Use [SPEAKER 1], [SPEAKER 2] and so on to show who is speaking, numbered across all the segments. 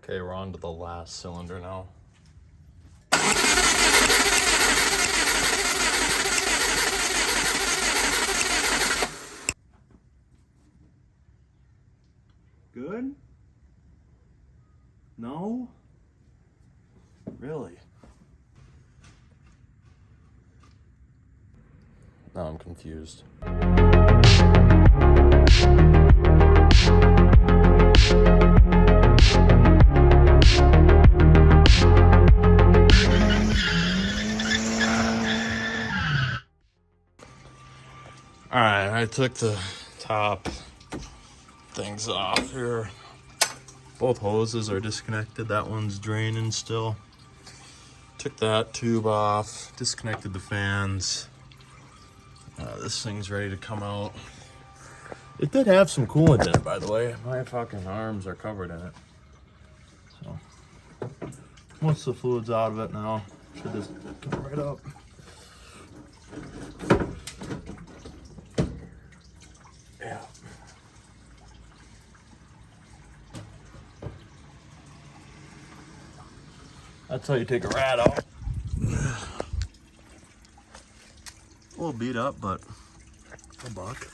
[SPEAKER 1] Okay, we're on to the last cylinder now. Good? No? Really? Now I'm confused. Alright, I took the top things off here. Both hoses are disconnected. That one's draining still. Took that tube off, disconnected the fans. This thing's ready to come out. It did have some coolant in it, by the way. My fucking arms are covered in it. So, most of the fluid's out of it now. Should just come right up. Yeah. That's how you take a rat out. A little beat up, but a buck.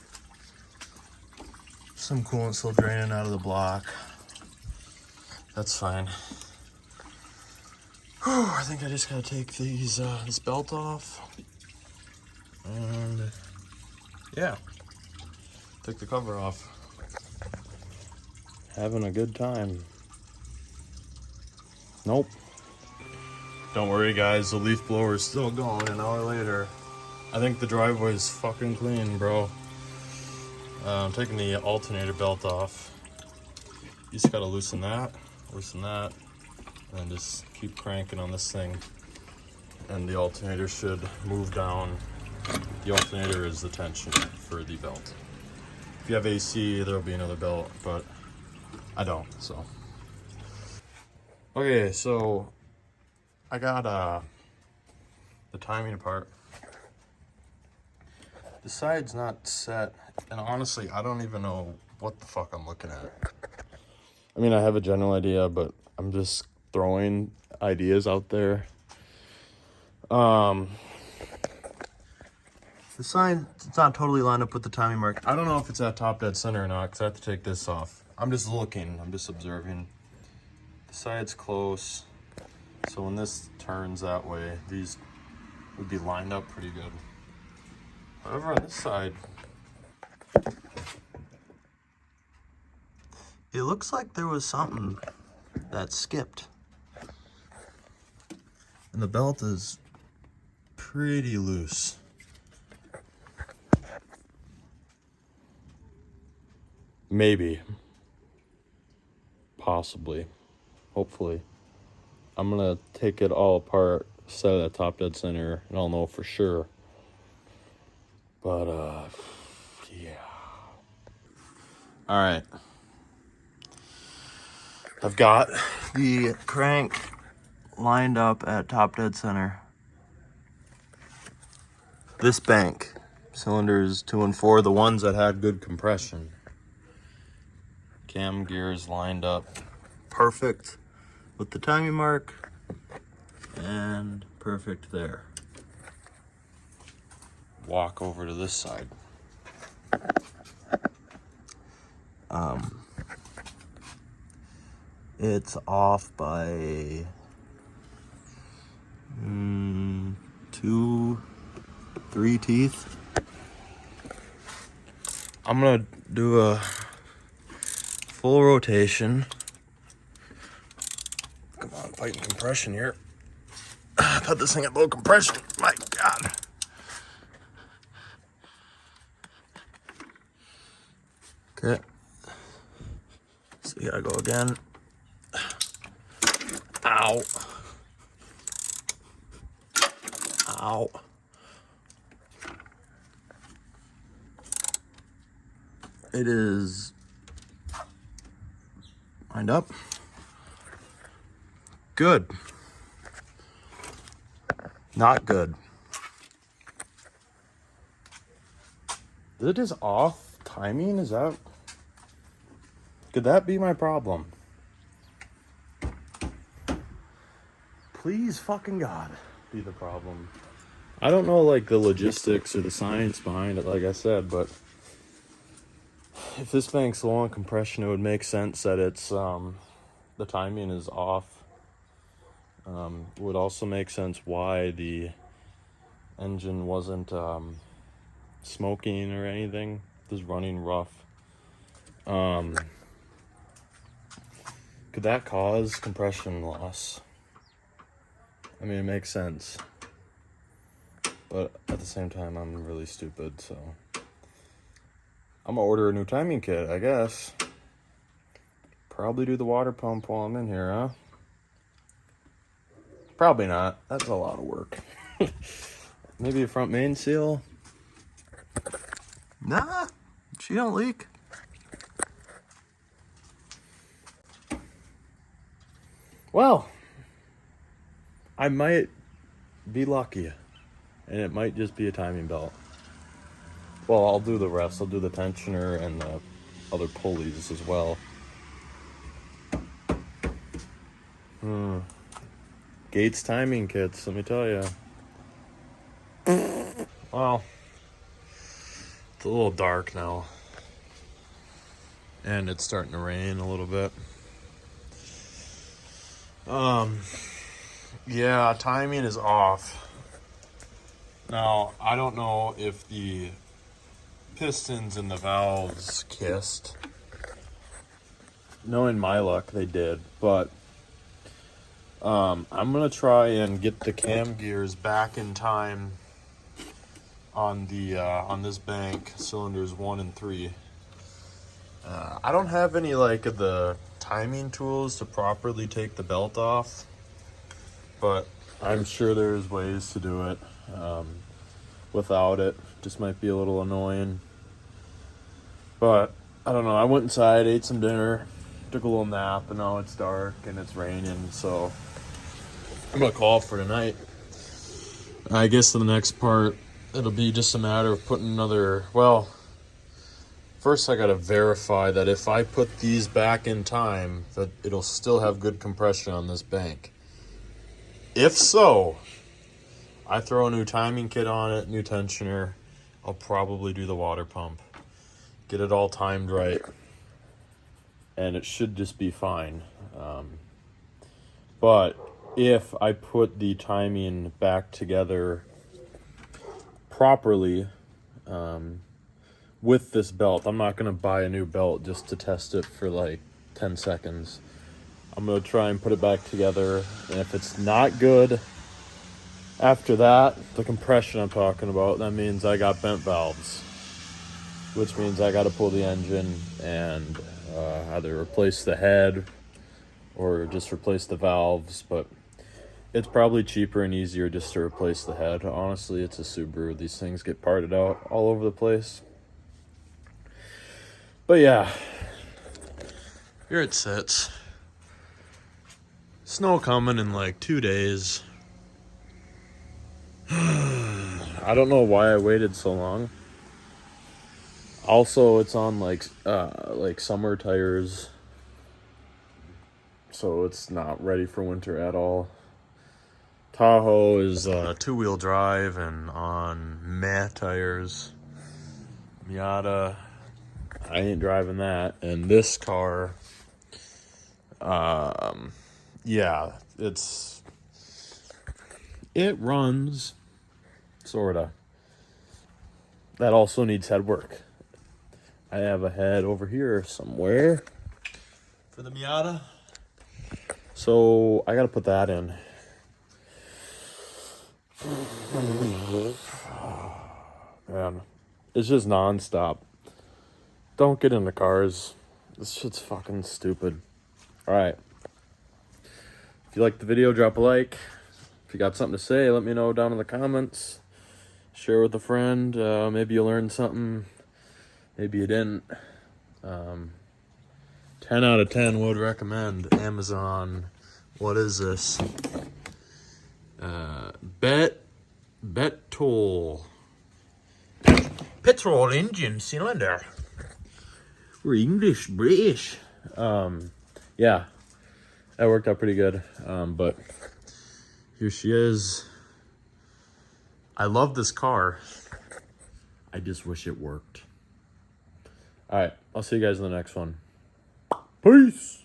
[SPEAKER 1] Some coolant still draining out of the block. That's fine. Whew, I think I just gotta take these this belt off. And yeah, take the cover off. Having a good time. Nope. Don't worry guys, the leaf blower is still going an hour later. I think the driveway's fucking clean, bro. I'm taking the alternator belt off. You just gotta loosen that, and just keep cranking on this thing. And the alternator should move down. The alternator is the tension for the belt. If you have AC, there'll be another belt, but I don't, so. Okay, so I got the timing apart. The side's not set, and honestly, I don't even know what the fuck I'm looking at. I mean, I have a general idea, but I'm just throwing ideas out there. The sign, it's not totally lined up with the timing mark. I don't know if it's at top dead center or not, because I have to take this off. I'm just looking, I'm just observing. The side's close, so when this turns that way, these would be lined up pretty good. However, on this side, it looks like there was something that skipped. And the belt is pretty loose. Maybe. Possibly. Hopefully. I'm gonna take it all apart, set it at top dead center, and I'll know for sure. But, yeah. All right. I've got the crank lined up at top dead center. This bank, cylinders 2 and 4, the ones that had good compression. Cam gears lined up perfect with the timing mark and perfect there. Walk over to this side. It's off by 2, 3 teeth. I'm gonna do a full rotation. Come on, fighting compression here. Put this thing at low compression. My God. Okay. So you gotta go again. Ow. Ow. It is lined up. Good. Not good. Is it just off timing? Is that... Could that be my problem? please fucking God be the problem. I don't know like the logistics or the science behind it, like I said, but if this bank's low on compression, it would make sense that it's the timing is off. It would also make sense why the engine wasn't smoking or anything. It was running rough. Could that cause compression loss? I mean, it makes sense. But at the same time, I'm really stupid, so I'm gonna order a new timing kit, I guess. Probably do the water pump while I'm in here, huh? Probably not. That's a lot of work. Maybe a front main seal? Nah, she don't leak. Well, I might be lucky, and it might just be a timing belt. Well, I'll do the rest. I'll do the tensioner and the other pulleys as well. Gates timing kits, let me tell you. Well, it's a little dark now, and it's starting to rain a little bit. Yeah, timing is off. Now, I don't know if the pistons and the valves kissed. Knowing my luck, they did, but I'm gonna try and get the cam gears back in time on the on this bank, cylinders 1 and 3. I don't have any like of the timing tools to properly take the belt off, but I'm sure there's ways to do it without it. Just might be a little annoying, but I don't know. I went inside, ate some dinner, took a little nap, and now it's dark and it's raining, so I'm gonna call for tonight. I guess the next part, it'll be just a matter of putting another, well, first I gotta verify that if I put these back in time, that it'll still have good compression on this bank. If so, I throw a new timing kit on it, new tensioner. I'll probably do the water pump. Get it all timed right. And it should just be fine. But if I put the timing back together properly with this belt, I'm not going to buy a new belt just to test it for like 10 seconds. I'm going to try and put it back together, and if it's not good after that, the compression I'm talking about, that means I got bent valves, which means I got to pull the engine and either replace the head or just replace the valves. But it's probably cheaper and easier just to replace the head. Honestly, it's a Subaru. These things get parted out all over the place. But yeah, here it sits. Snow coming in like 2 days. I don't know why I waited so long. Also, it's on like summer tires, so it's not ready for winter at all. Tahoe is 2-wheel drive and on meh tires. Miata, I ain't driving that. And this car, yeah, it runs, sorta. That also needs head work. I have a head over here somewhere for the Miata, so I gotta put that in. Man, it's just nonstop. Don't get into cars. This shit's fucking stupid. Alright. If you liked the video, drop a like. If you got something to say, let me know down in the comments. Share with a friend. Maybe you learned something. Maybe you didn't. 10 out of 10 would recommend Amazon. What is this? Petrol engine cylinder. We're English, British. Yeah, that worked out pretty good. But Here she is. I love this car. I just wish it worked. All right, I'll see you guys in the next one. Peace.